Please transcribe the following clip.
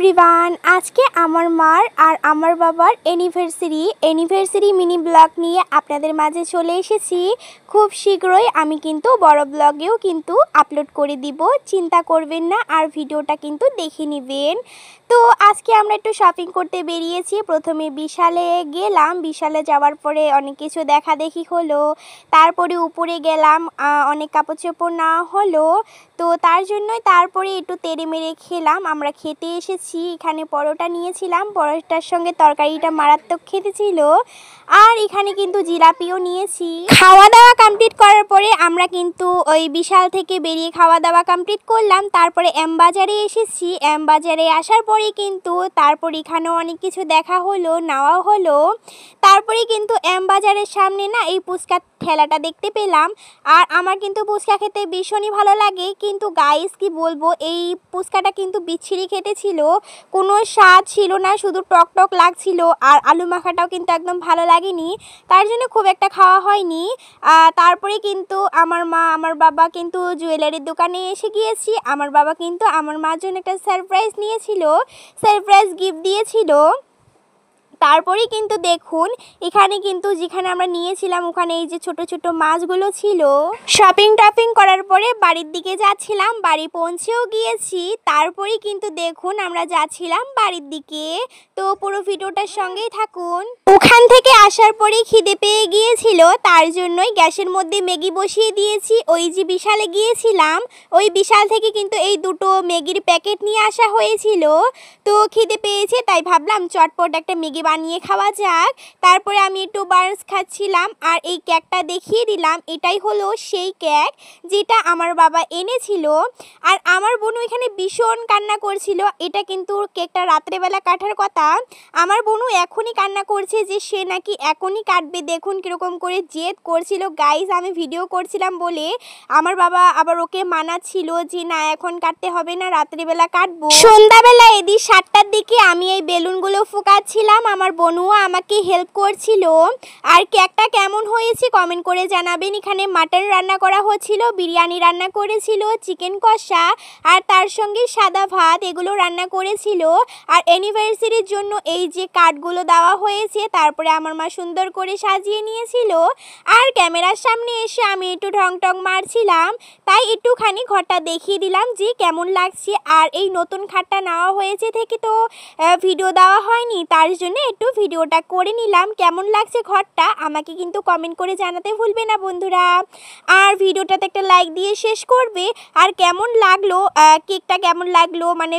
Everyone, আজকে আমার মার আর আমার বাবার অ্যানিভার্সারি মিনি ব্লগ নিয়ে আপনাদের মাঝে চলে এসেছি। খুব শীঘ্রই আমি কিন্তু বড় ব্লগেও কিন্তু আপলোড করে দিব, চিন্তা করবেন না, আর ভিডিওটা কিন্তু দেখে নেবেন। তো আজকে আমরা একটু শপিং করতে বেরিয়েছি। প্রথমে বিশালে গেলাম, বিশালে যাওয়ার পরে অনেক কিছু দেখাদেখি হলো, তারপরে উপরে গেলাম, অনেক কাপড় চোপড় নেওয়া হলো। তো তার জন্যই তারপরে একটু তেড়ে মেরে খেলাম। আমরা খেতে এসেছি, এখানে পরোটা নিয়েছিলাম, পরোটার সঙ্গে তরকারিটা মারাত্মক খেতে ছিল। আর এখানে কিন্তু জিলাপিও নিয়েছি। খাওয়া দাওয়া কমপ্লিট করার পরে আমরা কিন্তু ওই বিশাল থেকে বেরিয়ে খাওয়া দাওয়া কমপ্লিট করলাম। তারপরে এম বাজারে এসেছি। এম বাজারে আসার পরে কিন্তু তারপর এখানেও অনেক কিছু দেখা হলো, নেওয়া হলো। তারপরে কিন্তু এম বাজারের সামনে না এই ফুচকার ঠেলাটা দেখতে পেলাম। আর আমার কিন্তু ফুচকা খেতে ভীষণই ভালো লাগে, কিন্তু গাইস কি বলবো, এই ফুচকাটা কিন্তু বিচ্ছিরি খেতে ছিল, কোনো স্বাদ ছিল না, শুধু টক টক লাগছিল। আর আলু মাখাটাও কিন্তু একদম ভালো লাগেনি, তার জন্য খুব একটা খাওয়া হয়নি। তারপরে কিন্তু আমার মা আমার বাবা কিন্তু জুয়েলারির দোকানে এসে গিয়েছি। আমার বাবা কিন্তু আমার মার জন্য একটা সারপ্রাইজ নিয়েছিল, সারপ্রাইজ গিফট দিয়েছিল। তারপরে কিন্তু দেখুন এখানে কিন্তু যেখানে আমরা নিয়েছিলাম ওখানে এই যে ছোট ছোট মাছগুলো ছিল। শপিং টপিং করার পরে বাড়ির দিকে যাচ্ছিলাম, বাড়ি পৌঁছেও গিয়েছি। তারপরে কিন্তু দেখুন আমরা যাচ্ছিলাম বাড়ির দিকে। তো পুরো ভিডিওটার সঙ্গেই থাকুন। ওখান থেকে আসার পরে খিদে পেয়ে গিয়েছিল, তার জন্যই গ্যাসের মধ্যে ম্যাগি বসিয়ে দিয়েছি। ওই যে বিশালে গিয়েছিলাম, ওই বিশাল থেকে কিন্তু এই দুটো ম্যাগির প্যাকেট নিয়ে আসা হয়েছিল। তো খিদে পেয়েছে তাই ভাবলাম চটপট একটা ম্যাগি বানিয়ে খাওয়া যাক। তারপরে আমি একটু বার্নস খাচ্ছিলাম আর এই কেকটা দেখিয়ে দিলাম। এটাই হলো সেই কেক যেটা আমার বাবা এনেছিল। আর আমার বোনও এখানে ভীষণ কান্না করছিল। এটা কিন্তু কেকটা রাত্রেবেলা কাটার কথা, আমার বোনও এখনই কান্না করছে যে সে নাকি এখনই কাটবে। দেখুন কীরকম করে জেদ করছিল। গাইস আমি ভিডিও করছিলাম বলে আমার বাবা আবার ওকে মানাচ্ছিল যে না এখন কাটতে হবে না, রাত্রিবেলা কাটবো। সন্ধ্যাবেলা এদিকে 7টার দিকে আমি এই বেলুনগুলো ফোকাচ্ছিলাম, আমার বোনও আমাকে হেল্প করছিল। আর কেকটা কেমন হয়েছে কমেন্ট করে জানাবেন। এখানে মাটন রান্না করা হচ্ছিল, বিরিয়ানি রান্না করেছিল, চিকেন কষা আর তার সঙ্গে সাদা ভাত, এগুলো রান্না করেছিল। আর অ্যানিভার্সারির জন্য এই যে কার্ডগুলো দেওয়া হয়েছে, তারপরে আমার মা সুন্দর করে সাজিয়ে নিয়েছিল। আর ক্যামেরার সামনে এসে আমি একটু ঢং টং মারছিলাম, তাই একটুখানি ঘরটা দেখিয়ে দিলাম যে কেমন লাগছে। আর এই নতুন খাটটা নেওয়া হয়েছে থেকে তো ভিডিও দেওয়া হয়নি, তার জন্য একটু ভিডিওটা করে নিলাম। কেমন লাগছে ঘরটা আমাকে কিন্তু কমেন্ট করে জানাতে ভুলবে না বন্ধুরা। আর ভিডিওটাতে একটা লাইক দিয়ে শেষ করবে। আর কেমন লাগলো কেকটা, কেমন লাগলো মানে